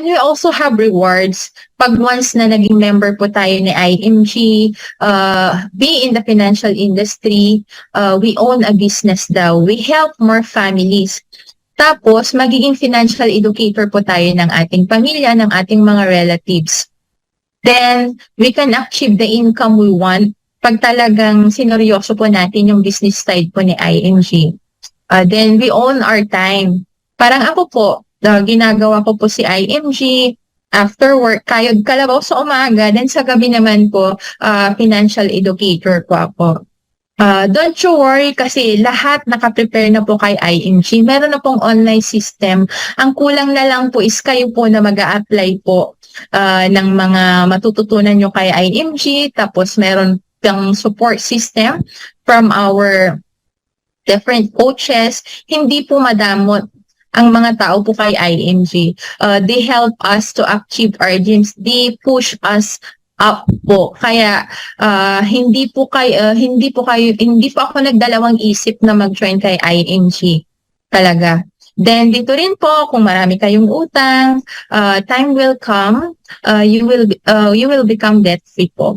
We also have rewards. Pag once na naging member po tayo ni IMG, be in the financial industry, we own a business daw. We help more families. Tapos, magiging financial educator po tayo ng ating pamilya, ng ating mga relatives. Then, we can achieve the income we want pag talagang sineryoso po natin yung business side po ni IMG. Then, we own our time. Parang ako po, ginagawa ko po si IMG, after work, kayod kalabaw sa umaga, then sa gabi naman po, financial educator po ako. Don't you worry kasi lahat nakaprepare na po kay IMG. Meron na pong online system. Ang kulang na lang po is kayo po na mag-a-apply po ng mga matututunan nyo kay IMG. Tapos meron pang support system from our different coaches. Hindi po madamot ang mga tao po kay IMG. They help us to achieve our dreams. They push us up po. Kaya hindi po ako nagdalawang isip na mag-join kay IMG. Talaga. Then dito rin po kung marami kayong utang, time will come, you will become debt free po.